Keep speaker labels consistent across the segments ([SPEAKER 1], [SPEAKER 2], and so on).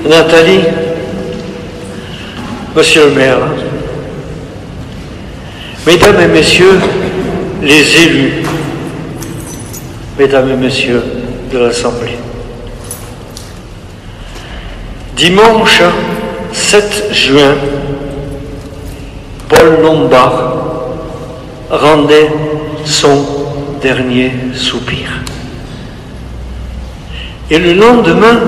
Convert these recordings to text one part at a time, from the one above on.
[SPEAKER 1] Nathalie, Monsieur le maire, Mesdames et Messieurs les élus, Mesdames et Messieurs de l'Assemblée, dimanche 7 juin, Paul Lombard rendait son dernier soupir. Et le lendemain,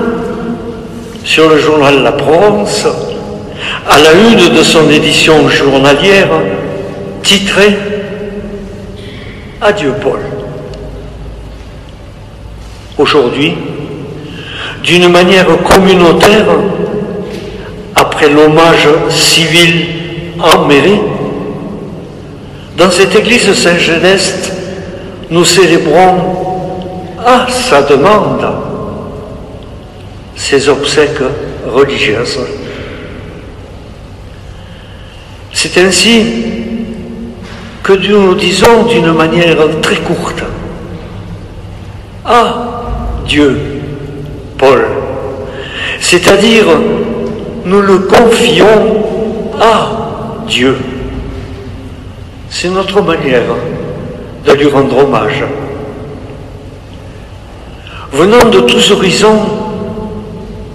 [SPEAKER 1] sur le journal La Provence, à la une de son édition journalière, titré « Adieu Paul ». Aujourd'hui, d'une manière communautaire, après l'hommage civil en mairie, dans cette église Saint-Genest, nous célébrons à sa demande ses obsèques religieuses. C'est ainsi que nous disons d'une manière très courte « Adieu, Paul », c'est-à-dire nous le confions à Dieu. C'est notre manière de lui rendre hommage. Venant de tous horizons,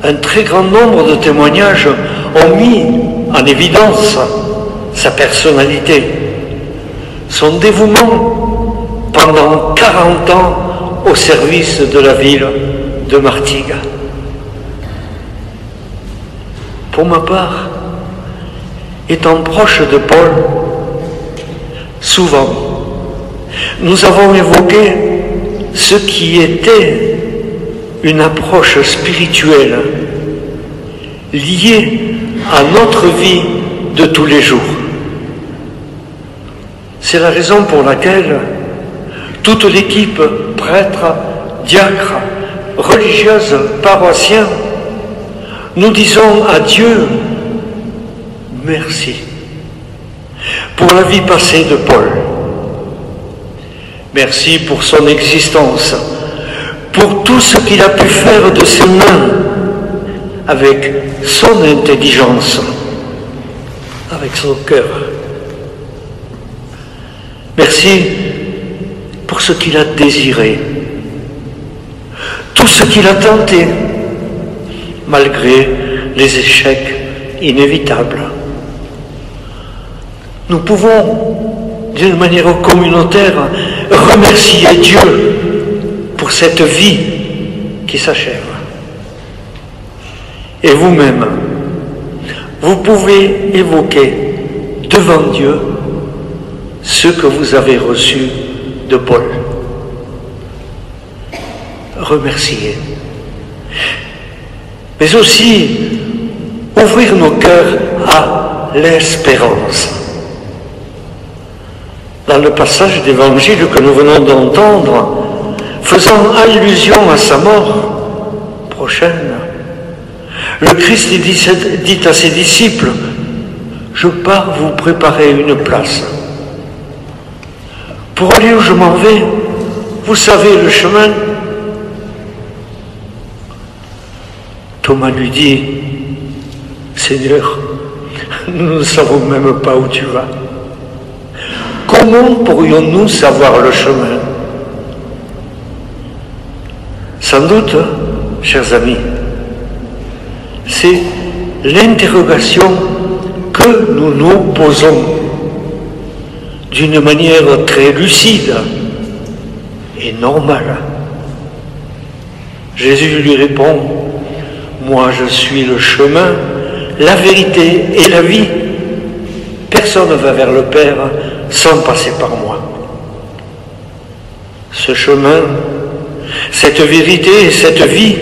[SPEAKER 1] un très grand nombre de témoignages ont mis en évidence sa personnalité, son dévouement pendant 40 ans au service de la ville de Martigues. Pour ma part, étant proche de Paul, souvent, nous avons évoqué ce qui était une approche spirituelle liée à notre vie de tous les jours. C'est la raison pour laquelle toute l'équipe, prêtres, diacres, religieuses, paroissiens, nous disons à Dieu merci pour la vie passée de Paul. Merci pour son existence, pour tout ce qu'il a pu faire de ses mains, avec son intelligence, avec son cœur. Merci pour ce qu'il a désiré, tout ce qu'il a tenté, malgré les échecs inévitables. Nous pouvons, d'une manière communautaire, remercier Dieu pour cette vie qui s'achève. Et vous-même, vous pouvez évoquer devant Dieu ce que vous avez reçu de Paul. Remercier. Mais aussi ouvrir nos cœurs à l'espérance. Dans le passage d'évangile que nous venons d'entendre, faisant allusion à sa mort prochaine, le Christ dit à ses disciples « Je pars vous préparer une place. Pour aller où je m'en vais, vous savez le chemin ?» Thomas lui dit « Seigneur, nous ne savons même pas où tu vas. Comment pourrions-nous savoir le chemin ?» Sans doute, chers amis, c'est l'interrogation que nous nous posons d'une manière très lucide et normale. Jésus lui répond « Moi je suis le chemin, la vérité et la vie. Personne ne va vers le Père sans passer par moi. » Ce chemin, cette vérité et cette vie,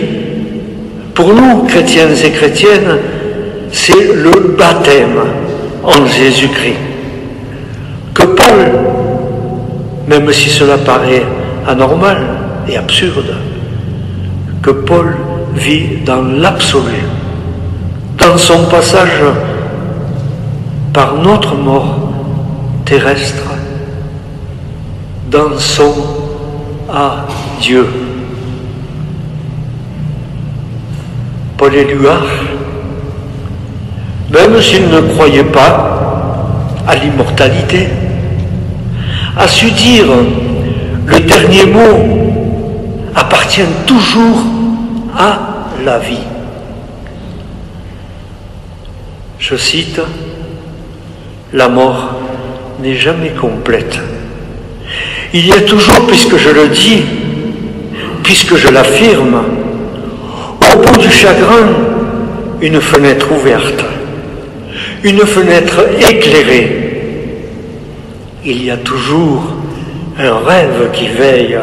[SPEAKER 1] pour nous, chrétiens et chrétiennes, c'est le baptême en Jésus-Christ. Que Paul, même si cela paraît anormal et absurde, que Paul vit dans l'absolu, dans son passage par notre mort terrestre, dans son adieu. Paul Éluard, même s'il ne croyait pas à l'immortalité, a su dire le dernier mot appartient toujours à la vie. Je cite, « La mort n'est jamais complète. Il y a toujours, puisque je le dis, puisque je l'affirme, au bout du chagrin, une fenêtre ouverte, une fenêtre éclairée. Il y a toujours un rêve qui veille,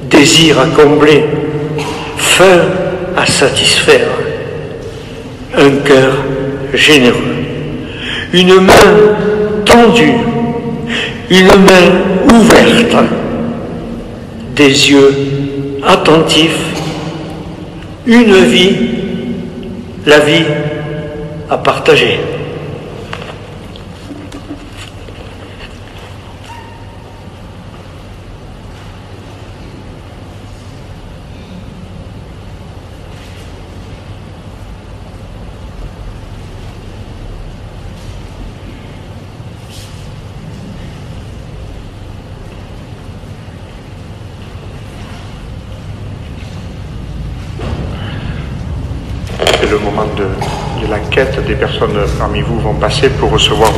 [SPEAKER 1] désir à combler, faim à satisfaire, un cœur généreux, une main tendue, une main ouverte, des yeux attentifs, une vie, la vie à partager. »
[SPEAKER 2] Le moment de la quête, des personnes parmi vous vont passer pour recevoir